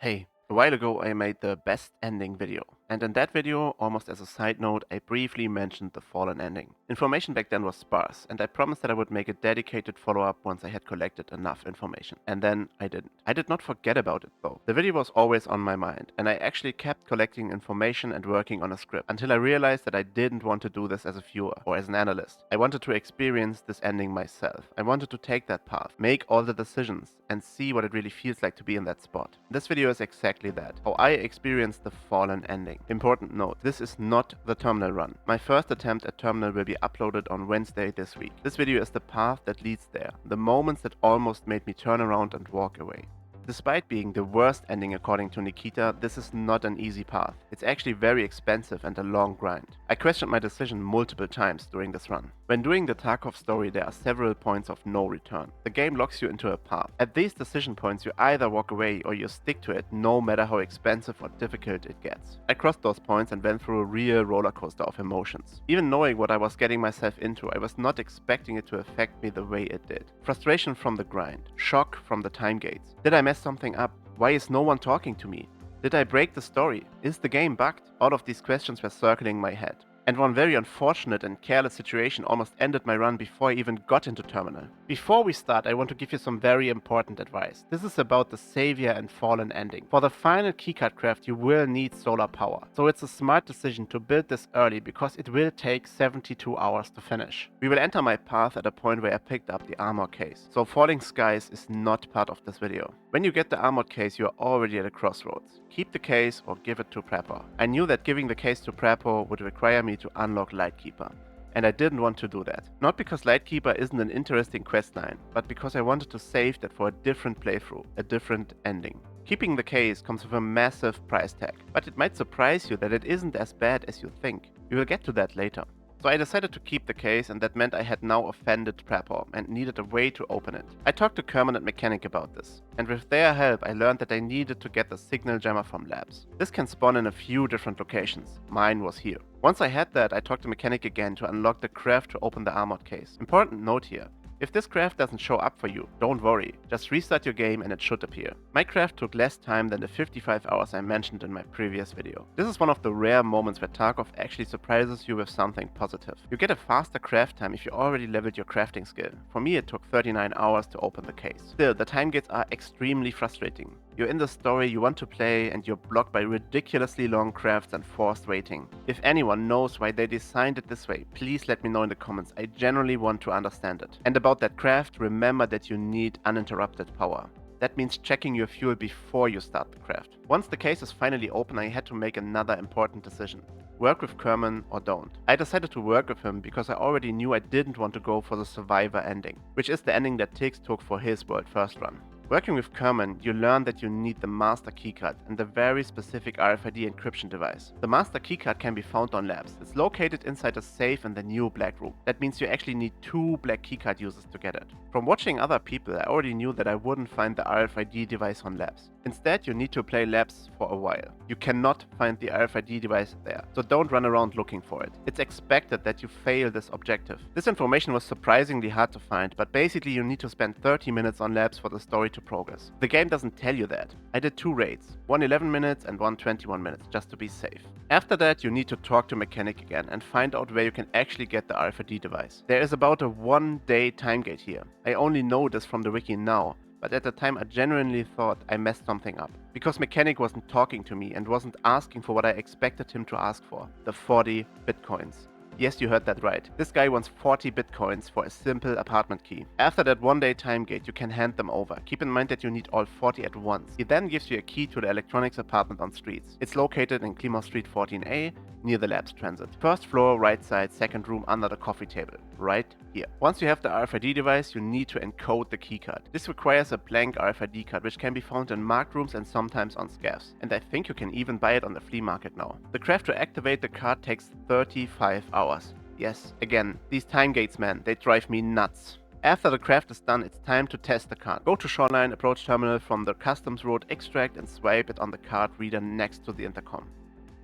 Hey, a while ago I made the best ending video, and in that video, almost as a side note, I briefly mentioned the fallen ending. Information back then was sparse, and I promised that I would make a dedicated follow-up once I had collected enough information. And then I didn't. I did not forget about it though. The video was always on my mind, and I actually kept collecting information and working on a script, until I realized that I didn't want to do this as a viewer or as an analyst. I wanted to experience this ending myself. I wanted to take that path, make all the decisions, and see what it really feels like to be in that spot. This video is exactly that, how I experienced the fallen ending. Important note, this is not the terminal run. My first attempt at terminal will be uploaded on Wednesday this week. This video is the path that leads there, the moments that almost made me turn around and walk away. Despite being the worst ending according to Nikita, this is not an easy path. It's actually very expensive and a long grind. I questioned my decision multiple times during this run. When doing the Tarkov story, there are several points of no return. The game locks you into a path. At these decision points, you either walk away or you stick to it, no matter how expensive or difficult it gets. I crossed those points and went through a real roller coaster of emotions. Even knowing what I was getting myself into, I was not expecting it to affect me the way it did. Frustration from the grind, shock from the Timegates. Did I mess something up? Why is no one talking to me? Did I break the story? Is the game bugged? All of these questions were circling my head. And one very unfortunate and careless situation almost ended my run before I even got into terminal. Before we start, I want to give you some very important advice. This is about the savior and fallen ending. For the final keycard craft, you will need solar power. So it's a smart decision to build this early because it will take 72 hours to finish. We will enter my path at a point where I picked up the armor case. So falling skies is not part of this video. When you get the armored case, you are already at a crossroads. Keep the case or give it to Prapor. I knew that giving the case to Prapor would require me to unlock Lightkeeper, and I didn't want to do that. Not because Lightkeeper isn't an interesting questline, but because I wanted to save that for a different playthrough, a different ending. Keeping the case comes with a massive price tag, but it might surprise you that it isn't as bad as you think. We will get to that later. So I decided to keep the case, and that meant I had now offended Prapor and needed a way to open it. I talked to Kerman and Mechanic about this, and with their help I learned that I needed to get the signal jammer from labs. This can spawn in a few different locations. Mine was here. Once I had that, I talked to Mechanic again to unlock the craft to open the armored case. Important note here. If this craft doesn't show up for you, don't worry, just restart your game and it should appear. My craft took less time than the 55 hours I mentioned in my previous video. This is one of the rare moments where Tarkov actually surprises you with something positive. You get a faster craft time if you already leveled your crafting skill. For me it took 39 hours to open the case. Still, the time gates are extremely frustrating. You're in the story you want to play and you're blocked by ridiculously long crafts and forced waiting. If anyone knows why they designed it this way, please let me know in the comments. I genuinely want to understand it. And about that craft, remember that you need uninterrupted power. That means checking your fuel before you start the craft. Once the case is finally open, I had to make another important decision. Work with Kerman or don't. I decided to work with him because I already knew I didn't want to go for the survivor ending, which is the ending that Tix took for his World First run. Working with Kerman, you learn that you need the master keycard and the very specific RFID encryption device. The master keycard can be found on labs. It's located inside a safe in the new black room. That means you actually need 2 black keycard users to get it. From watching other people, I already knew that I wouldn't find the RFID device on labs. Instead, you need to play labs for a while. You cannot find the RFID device there, so don't run around looking for it. It's expected that you fail this objective. This information was surprisingly hard to find, but basically you need to spend 30 minutes on labs for the story to progress. The game doesn't tell you that. I did 2 raids, one 11 minutes and one 21 minutes, just to be safe. After that, you need to talk to Mechanic again and find out where you can actually get the RFID device. There is about a 1-day time gate here. I only know this from the wiki now, but at the time I genuinely thought I messed something up. Because Mechanic wasn't talking to me and wasn't asking for what I expected him to ask for, the 40 bitcoins. Yes, you heard that right. This guy wants 40 bitcoins for a simple apartment key. After that 1-day time gate, you can hand them over. Keep in mind that you need all 40 at once. He then gives you a key to the electronics apartment on Streets. It's located in Klima Street 14A, near the Labs Transit. First floor, right side, second room under the coffee table. Right here. Once you have the RFID device, you need to encode the keycard. This requires a blank RFID card, which can be found in marked rooms and sometimes on scavs. And I think you can even buy it on the flea market now. The craft to activate the card takes 35 hours. Yes, again, these time gates, man, they drive me nuts. After the craft is done, it's time to test the card. Go to Shoreline, approach terminal from the customs road, extract and swipe it on the card reader next to the intercom.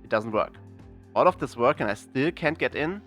It doesn't work. All of this work and I still can't get in?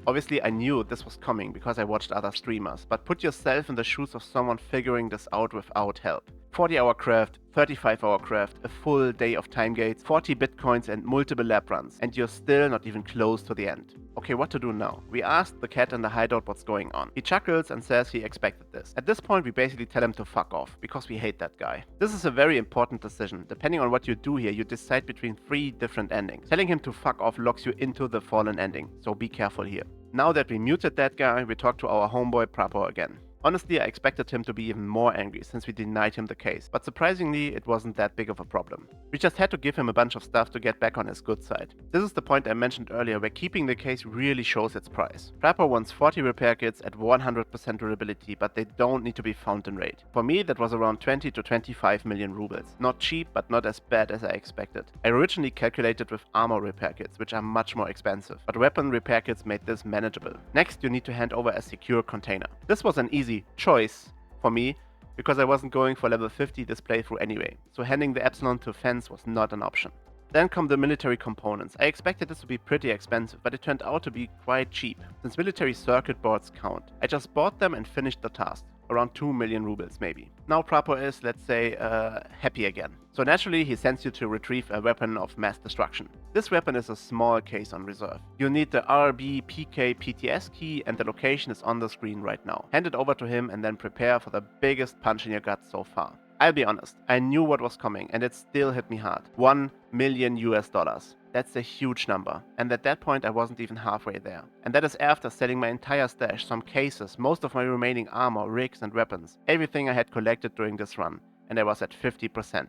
Obviously I knew this was coming because I watched other streamers, but put yourself in the shoes of someone figuring this out without help. 40-hour craft, 35-hour craft, a full day of Timegates, 40 bitcoins and multiple lab runs, and you're still not even close to the end. Okay, what to do now? We asked the cat in the hideout what's going on. He chuckles and says he expected this. At this point, we basically tell him to fuck off, because we hate that guy. This is a very important decision. Depending on what you do here, you decide between 3 different endings. Telling him to fuck off locks you into the fallen ending, so be careful here. Now that we muted that guy, we talk to our homeboy Prapor again. Honestly, I expected him to be even more angry since we denied him the case, but surprisingly, it wasn't that big of a problem. We just had to give him a bunch of stuff to get back on his good side. This is the point I mentioned earlier where keeping the case really shows its price. Prapor wants 40 repair kits at 100% durability, but they don't need to be fountain rate. For me, that was around 20 to 25 million rubles. Not cheap, but not as bad as I expected. I originally calculated with armor repair kits, which are much more expensive, but weapon repair kits made this manageable. Next, you need to hand over a secure container. This was an easy choice for me because I wasn't going for level 50 this playthrough anyway, so handing the Epsilon to Fence was not an option. Then come the military components. I expected this to be pretty expensive, but it turned out to be quite cheap. Since military circuit boards count, I just bought them and finished the task. Around 2 million rubles maybe. Now Prapor is, let's say, happy again. So naturally he sends you to retrieve a weapon of mass destruction. This weapon is a small case on reserve. You need the RBPK PTS key and the location is on the screen right now. Hand it over to him and then prepare for the biggest punch in your gut so far. I'll be honest, I knew what was coming and it still hit me hard. 1 million US dollars. That's a huge number, and at that point I wasn't even halfway there. And that is after selling my entire stash, some cases, most of my remaining armor, rigs and weapons, everything I had collected during this run, and I was at 50%.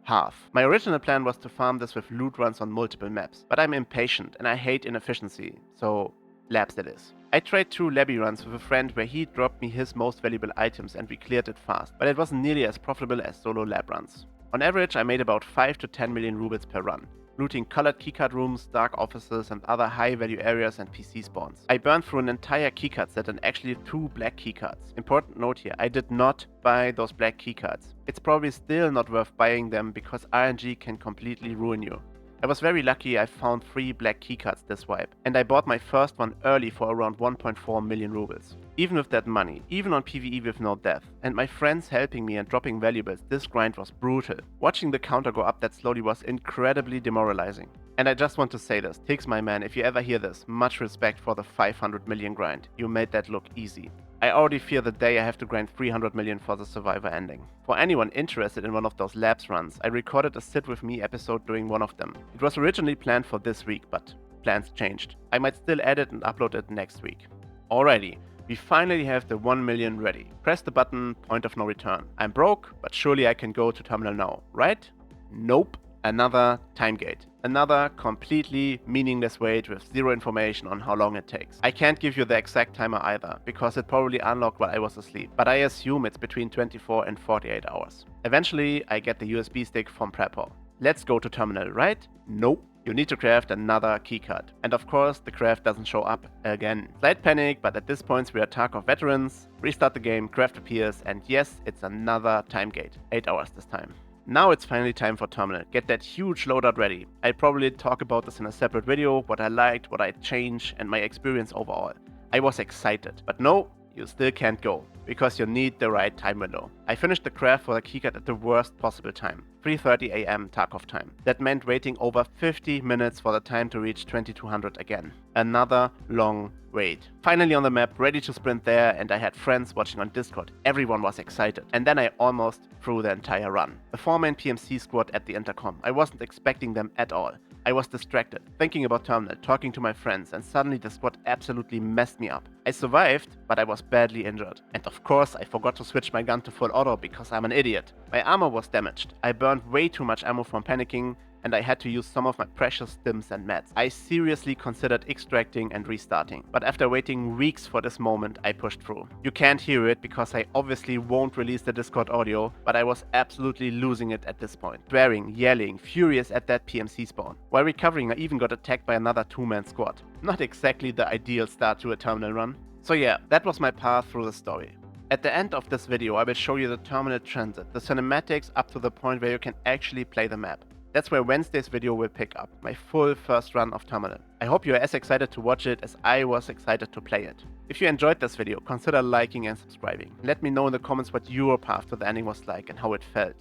Half. My original plan was to farm this with loot runs on multiple maps, but I'm impatient and I hate inefficiency, so labs that is. I tried 2 labby runs with a friend where he dropped me his most valuable items and we cleared it fast, but it wasn't nearly as profitable as solo lab runs. On average I made about 5 to 10 million rubles per run, looting colored keycard rooms, dark offices and other high value areas and PC spawns. I burned through an entire keycard set and actually 2 black keycards. Important note here, I did not buy those black keycards. It's probably still not worth buying them because RNG can completely ruin you. I was very lucky I found 3 black keycards this wipe, and I bought my first one early for around 1.4 million rubles. Even with that money, even on PvE with no death, and my friends helping me and dropping valuables, this grind was brutal. Watching the counter go up that slowly was incredibly demoralizing. And I just want to say this, Tix my man, if you ever hear this, much respect for the 500 million grind. You made that look easy. I already fear the day I have to grind 300 million for the Survivor ending. For anyone interested in one of those labs runs, I recorded a sit with me episode during one of them. It was originally planned for this week, but plans changed. I might still edit and upload it next week. Alrighty, we finally have the 1 million ready. Press the button, point of no return. I'm broke, but surely I can go to terminal now, right? Nope. Another Timegate. Another completely meaningless wait with zero information on how long it takes. I can't give you the exact timer either, because it probably unlocked while I was asleep, but I assume it's between 24 and 48 hours. Eventually, I get the USB stick from Prapor. Let's go to terminal, right? Nope. You need to craft another keycard. And of course, the craft doesn't show up again. Slight panic, but at this point we are Tarkov veterans. Restart the game, craft appears, and yes, it's another Timegate. 8 hours this time. Now it's finally time for terminal. Get that huge loadout ready. I'll probably talk about this in a separate video, what I liked, what I changed, and my experience overall. I was excited, but no, you still can't go, because you need the right time window. I finished the craft for the keycard at the worst possible time, 3:30 AM Tarkov time. That meant waiting over 50 minutes for the time to reach 2200 again. Another long wait. Finally on the map, ready to sprint there, and I had friends watching on Discord. Everyone was excited. And then I almost threw the entire run. A 4-man PMC squad at the intercom. I wasn't expecting them at all. I was distracted, thinking about terminal, talking to my friends, and suddenly the squad absolutely messed me up. I survived, but I was badly injured. And of course, I forgot to switch my gun to full auto because I'm an idiot. My armor was damaged. I burned way too much ammo from panicking, and I had to use some of my precious stims and meds. I seriously considered extracting and restarting, but after waiting weeks for this moment, I pushed through. You can't hear it because I obviously won't release the Discord audio, but I was absolutely losing it at this point. Swearing, yelling, furious at that PMC spawn. While recovering, I even got attacked by another 2-man squad. Not exactly the ideal start to a terminal run. So yeah, that was my path through the story. At the end of this video, I will show you the terminal transit, the cinematics up to the point where you can actually play the map. That's where Wednesday's video will pick up, my full first run of Terminal. I hope you are as excited to watch it as I was excited to play it. If you enjoyed this video, consider liking and subscribing. Let me know in the comments what your path to the ending was like and how it felt.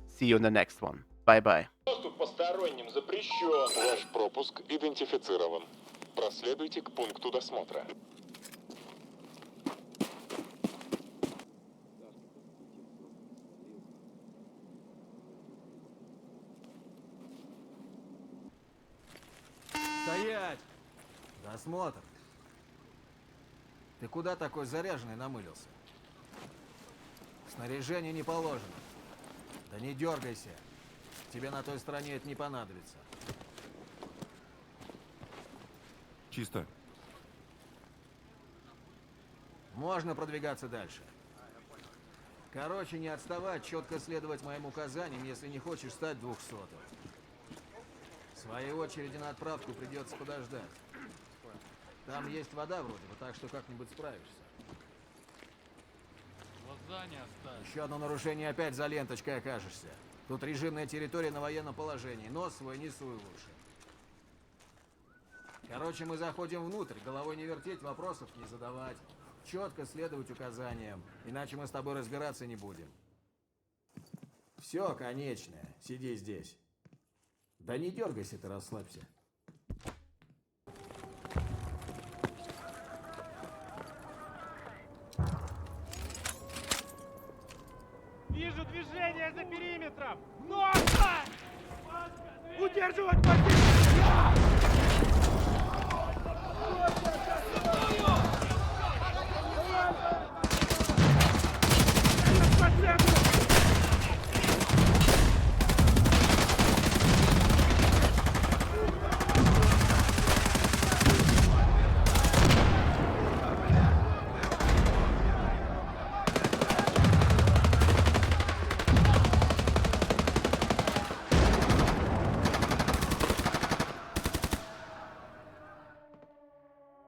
See you in the next one. Bye bye. Доступ посторонним запрещен. Ваш пропуск идентифицирован. Проследуйте к пункту досмотра. Стоять! Досмотр. Ты куда такой заряженный намылился? Снаряжение не положено. Да не дергайся. Тебе на той стороне это не понадобится. Чисто. Можно продвигаться дальше. Короче, не отставать, четко следовать моим указаниям, если не хочешь стать 200-м. В своей очереди на отправку придется подождать. Там есть вода вроде бы, так что как-нибудь справишься. Глаза не оставь. Еще одно нарушение, опять за ленточкой окажешься. Тут режимная территория на военном положении. Нос свой не суй лучше. Короче, мы заходим внутрь, головой не вертеть, вопросов не задавать. Четко следовать указаниям, иначе мы с тобой разбираться не будем. Все, конечное. Сиди здесь. Да не дергайся ты, расслабься. Вижу движение за периметром! Нос! Удерживать позицию!